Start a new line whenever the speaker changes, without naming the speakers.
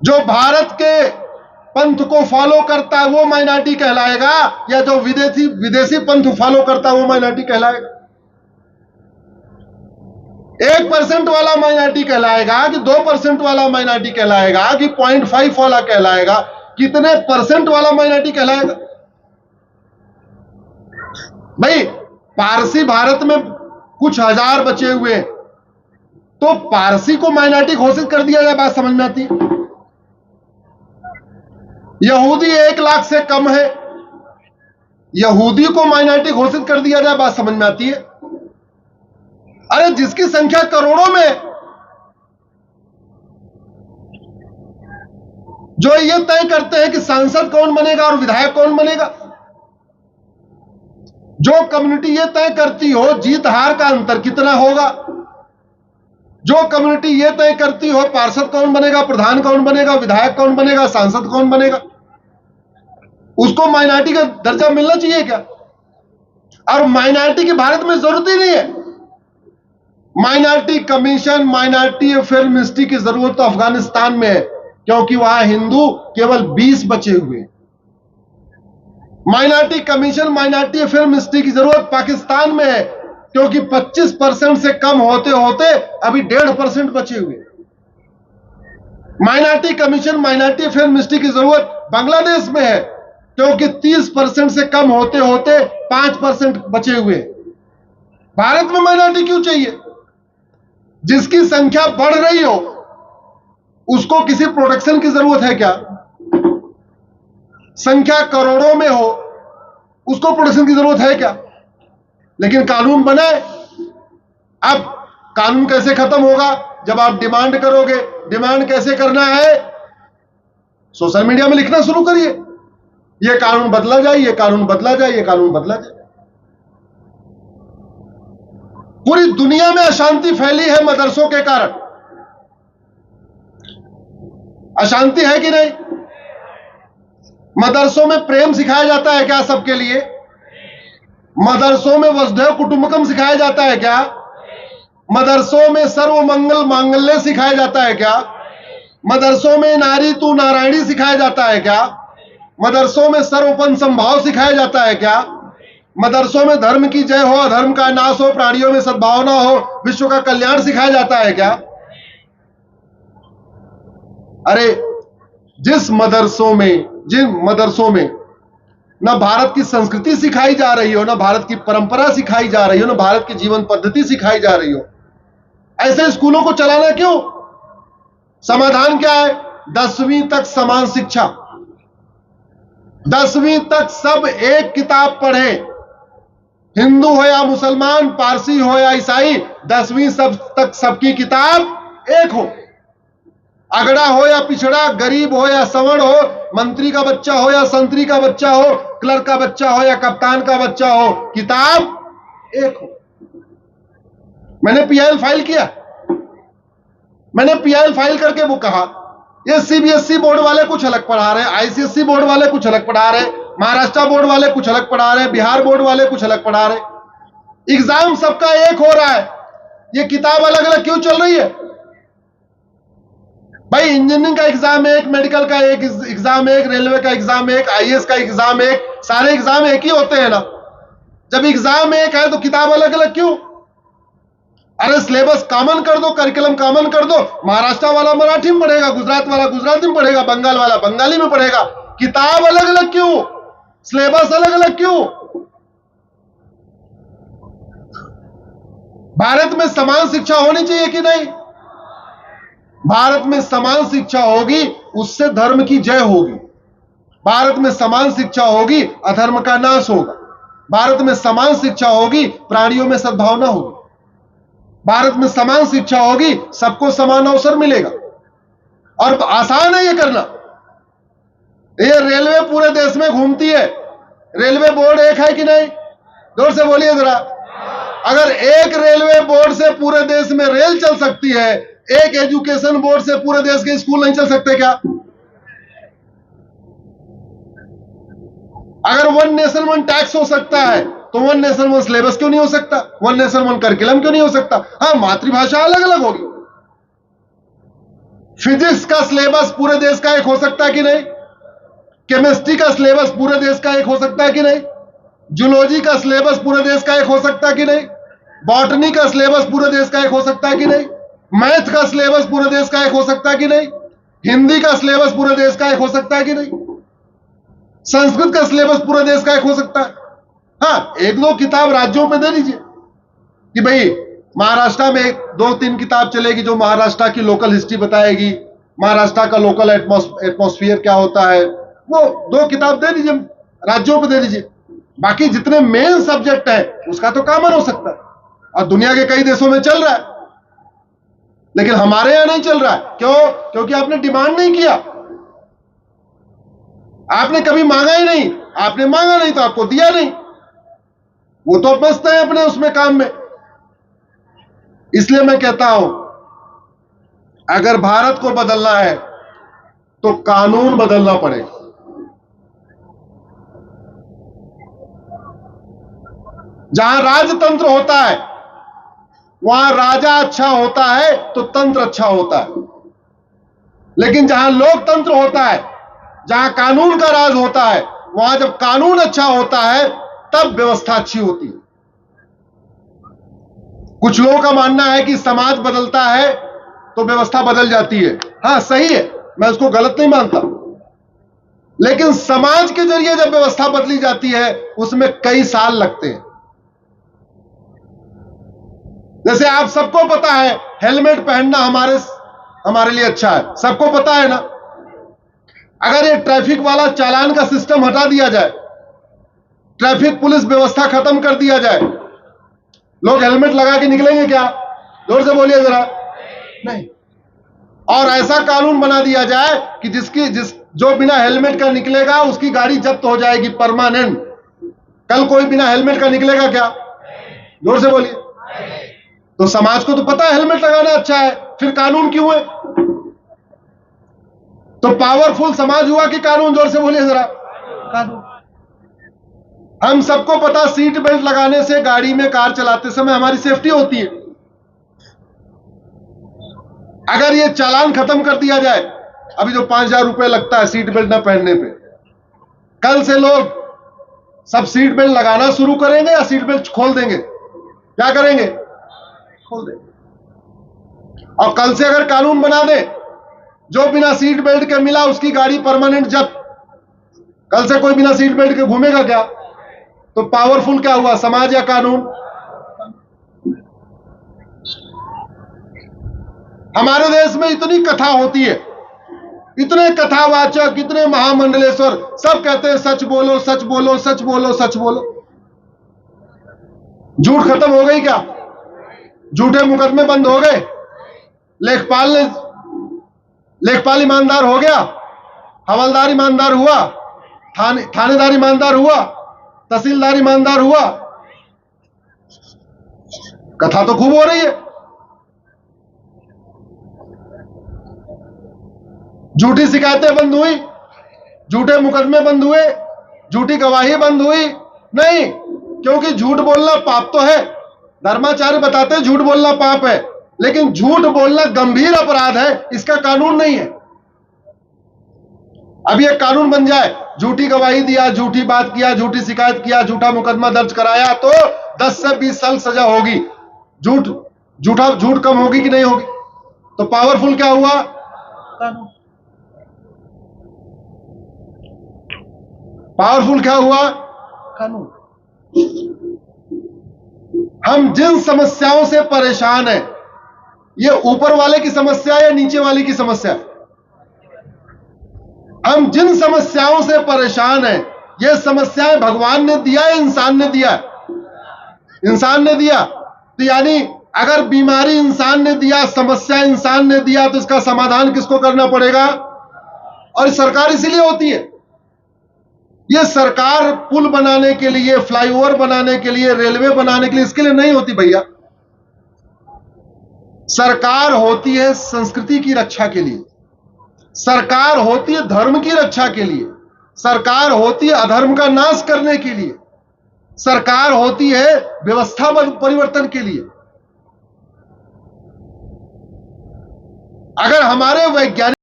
जो भारत के पंथ को फॉलो करता है वो माइनॉरिटी कहलाएगा, या जो विदेशी पंथ फॉलो करता है वो माइनॉरिटी कहलाएगा? 1% वाला माइनॉरिटी कहलाएगा कि 2% वाला माइनॉरिटी कहलाएगा कि 0.5 वाला कहलाएगा? कितने परसेंट वाला माइनॉरिटी कहलाएगा? भाई पारसी भारत में कुछ हजार बचे हुए, तो पारसी को माइनॉरिटी घोषित कर दिया जाए, बात समझ में आती है? यहूदी 1 लाख से कम है, यहूदी को माइनॉरिटी घोषित कर दिया जाए, बात समझ में आती है? अरे जिसकी संख्या करोड़ों में, जो ये तय करते हैं कि सांसद कौन बनेगा और विधायक कौन बनेगा, जो कम्युनिटी ये तय करती हो जीत हार का अंतर कितना होगा, जो कम्युनिटी ये तय करती हो पार्षद कौन बनेगा, प्रधान कौन बनेगा, विधायक कौन बनेगा, सांसद कौन बनेगा, उसको माइनॉरिटी का दर्जा मिलना चाहिए क्या? और माइनॉरिटी की भारत में जरूरत ही नहीं है। Minority commission, minority affair ministry की जरूरत तो अफगानिस्तान में है, क्योंकि वहां हिंदू केवल 20 बचे हुए। Minority commission, minority affair ministry की जरूरत पाकिस्तान में है, क्योंकि 25% से कम होते होते अभी 1.5% बचे हुए। Minority commission, minority affair ministry की जरूरत बांग्लादेश में है, क्योंकि 30% से कम होते होते 5% बचे हुए। भारत में माइनॉरिटी क्यों चाहिए? जिसकी संख्या बढ़ रही हो उसको किसी प्रोटेक्शन की जरूरत है क्या? संख्या करोड़ों में हो उसको प्रोटेक्शन की जरूरत है क्या? लेकिन कानून बनाए। अब कानून कैसे खत्म होगा? जब आप डिमांड करोगे। डिमांड कैसे करना है? सोशल मीडिया में लिखना शुरू करिए, यह कानून बदला जाए, यह कानून बदला जाए, यह कानून बदला जाए। पूरी दुनिया में अशांति फैली है मदरसों के कारण। अशांति है कि नहीं? मदरसों में प्रेम सिखाया जाता है क्या सबके लिए? मदरसों में वसुधैव कुटुंबकम सिखाया जाता है क्या? मदरसों में सर्वमंगल मांगल्य सिखाया जाता है क्या? मदरसों में नारी तू नारायणी सिखाया जाता है क्या? मदरसों में सर्वोपन संभाव सिखाया जाता है क्या? मदरसों में धर्म की जय हो, अधर्म का नाश हो, प्राणियों में सद्भावना हो, विश्व का कल्याण सिखाया जाता है क्या? अरे जिन मदरसों में न भारत की संस्कृति सिखाई जा रही हो, न भारत की परंपरा सिखाई जा रही हो, न भारत की जीवन पद्धति सिखाई जा रही हो, ऐसे स्कूलों को चलाना क्यों? समाधान क्या है? 10वीं तक समान शिक्षा। 10वीं तक सब एक किताब पढ़े, हिंदू हो या मुसलमान, पारसी हो या ईसाई, 10वीं तक सबकी किताब एक हो। अगड़ा हो या पिछड़ा, गरीब हो या सवर्ण हो, मंत्री का बच्चा हो या संतरी का बच्चा हो, क्लर्क का बच्चा हो या कप्तान का बच्चा हो, किताब एक हो। मैंने पीआईएल फाइल किया, मैंने पीआईएल फाइल करके वो कहा, ये सीबीएसई बोर्ड वाले कुछ अलग पढ़ा रहे, आईसीएसई बोर्ड वाले कुछ अलग पढ़ा रहे, महाराष्ट्र बोर्ड वाले कुछ अलग पढ़ा रहे, बिहार बोर्ड वाले कुछ अलग पढ़ा रहे। एग्जाम सबका एक हो रहा है, ये किताब अलग अलग क्यों चल रही है? भाई इंजीनियरिंग का एग्जाम एक, मेडिकल का एक एग्जाम एक, रेलवे का एग्जाम एक, आईएएस का एग्जाम एक, सारे एग्जाम एक ही होते हैं ना। जब एग्जाम एक है तो किताब अलग अलग क्यों? अरे सिलेबस कॉमन कर दो, करिकुलम कॉमन कर दो। महाराष्ट्र वाला मराठी में पढ़ेगा, गुजरात वाला गुजराती में पढ़ेगा, बंगाल वाला बंगाली में पढ़ेगा। किताब अलग अलग क्यों? सिलेबस अलग अलग क्यों? भारत में समान शिक्षा होनी चाहिए कि नहीं? भारत में समान शिक्षा होगी, उससे धर्म की जय होगी। भारत में समान शिक्षा होगी, अधर्म का नाश होगा। भारत में समान शिक्षा होगी, प्राणियों में सद्भावना होगी। भारत में समान शिक्षा होगी, सबको समान अवसर मिलेगा। और आसान है ये करना। ये रेलवे पूरे देश में घूमती है, रेलवे बोर्ड एक है कि नहीं? जोर से बोलिए जरा। अगर एक रेलवे बोर्ड से पूरे देश में रेल चल सकती है, एक एजुकेशन बोर्ड से पूरे देश के स्कूल नहीं चल सकते क्या? अगर वन नेशन वन टैक्स हो सकता है तो वन नेशन वन सिलेबस क्यों नहीं हो सकता? वन नेशन वन करिकुलम क्यों नहीं हो सकता? हाँ, मातृभाषा अलग अलग होगी, फिजिक्स का सिलेबस पूरे देश का एक हो सकता है कि नहीं? केमिस्ट्री का सिलेबस पूरे देश का एक हो सकता है कि नहीं? जूलॉजी का सिलेबस पूरे देश का एक हो सकता है कि नहीं? बॉटनी का सिलेबस पूरे देश का एक हो सकता है कि नहीं? मैथ का सिलेबस पूरे देश का एक हो सकता है कि नहीं? हिंदी का सिलेबस पूरे देश का एक हो सकता है कि नहीं? संस्कृत का सिलेबस पूरे देश का एक हो सकता है। हाँ, एक दो किताब राज्यों पे दे दीजिए कि भाई महाराष्ट्र में 2-3 किताब चलेगी जो महाराष्ट्र की लोकल हिस्ट्री बताएगी, महाराष्ट्र का लोकल एटमॉस्फेयर क्या होता है, वो 2 किताब दे दीजिए, राज्यों पे दे दीजिए। बाकी जितने मेन सब्जेक्ट है उसका तो कॉमन हो सकता है, और दुनिया के कई देशों में चल रहा है, लेकिन हमारे यहां नहीं चल रहा है। क्यों? क्योंकि आपने डिमांड नहीं किया, आपने कभी मांगा ही नहीं। आपने मांगा नहीं तो आपको दिया नहीं। वो तो मस्त है अपने उसमें काम में। इसलिए मैं कहता हूं, अगर भारत को बदलना है तो कानून बदलना पड़ेगा। जहां राजतंत्र होता है वहां राजा अच्छा होता है तो तंत्र अच्छा होता है, लेकिन जहां लोकतंत्र होता है, जहां कानून का राज होता है, वहां जब कानून अच्छा होता है तब व्यवस्था अच्छी होती है। कुछ लोगों का मानना है कि समाज बदलता है तो व्यवस्था बदल जाती है। हां, सही है, मैं उसको गलत नहीं मानता, लेकिन समाज के जरिए जब व्यवस्था बदली जाती है उसमें कई साल लगते हैं। जैसे आप सबको पता है हेलमेट पहनना हमारे लिए अच्छा है, सबको पता है ना। अगर ये ट्रैफिक वाला चालान का सिस्टम हटा दिया जाए, ट्रैफिक पुलिस व्यवस्था खत्म कर दिया जाए, लोग हेलमेट लगा के निकलेंगे क्या? जोर से बोलिए जरा। नहीं। और ऐसा कानून बना दिया जाए कि जो बिना हेलमेट का निकलेगा उसकी गाड़ी जब्त हो जाएगी परमानेंट। कल कोई बिना हेलमेट का निकलेगा क्या? जोर से बोलिए। तो समाज को तो पता है हेलमेट लगाना अच्छा है, फिर कानून क्यों है? तो पावरफुल समाज हुआ कि कानून? जोर से बोलिए जरा। कानून। हम सबको पता सीट बेल्ट लगाने से गाड़ी में कार चलाते समय हमारी सेफ्टी होती है। अगर ये चालान खत्म कर दिया जाए, अभी जो 5,000 रुपए लगता है सीट बेल्ट ना पहनने पे, कल से लोग सब सीट बेल्ट लगाना शुरू करेंगे या सीट बेल्ट खोल देंगे? क्या करेंगे? खोल देंगे। और कल से अगर कानून बना दे जो बिना सीट बेल्ट के मिला उसकी गाड़ी परमानेंट जब्त, कल से कोई बिना सीट बेल्ट के घूमेगा क्या? तो पावरफुल क्या हुआ, समाज या कानून? हमारे देश में इतनी कथा होती है, इतने कथावाचक, इतने महामंडलेश्वर, सब कहते हैं सच बोलो, सच बोलो, सच बोलो, सच बोलो। झूठ खत्म हो गई क्या? झूठे मुकदमे बंद हो गए? लेखपाल ईमानदार हो गया, हवलदार ईमानदार हुआ, थानेदार ईमानदार हुआ, तहसीलदार ईमानदार हुआ। कथा तो खूब हो रही है। झूठी शिकायतें बंद हुई, झूठे मुकदमे बंद हुए, झूठी गवाही बंद हुई? नहीं, क्योंकि झूठ बोलना पाप तो है। धर्माचार्य बताते हैं झूठ बोलना पाप है, लेकिन झूठ बोलना गंभीर अपराध है, इसका कानून नहीं है। अब ये कानून बन जाए, झूठी गवाही दिया, झूठी बात किया, झूठी शिकायत किया, झूठा मुकदमा दर्ज कराया तो 10 से 20 साल सजा होगी। झूठ कम होगी कि नहीं होगी? तो पावरफुल क्या हुआ? कानून। पावरफुल क्या हुआ? कानून। हम जिन समस्याओं से परेशान हैं, ये ऊपर वाले की समस्या है या नीचे वाले की समस्या है? हम जिन समस्याओं से परेशान हैं, ये समस्याएं भगवान ने दिया है, इंसान ने दिया? इंसान ने दिया। तो यानी अगर बीमारी इंसान ने दिया, समस्या इंसान ने दिया, तो इसका समाधान किसको करना पड़ेगा? और सरकार इसीलिए होती है। ये सरकार पुल बनाने के लिए, फ्लाईओवर बनाने के लिए, रेलवे बनाने के लिए, इसके लिए नहीं होती भैया। सरकार होती है संस्कृति की रक्षा के लिए, सरकार होती है धर्म की रक्षा के लिए, सरकार होती है अधर्म का नाश करने के लिए, सरकार होती है व्यवस्था परिवर्तन के लिए। अगर हमारे वैज्ञानिक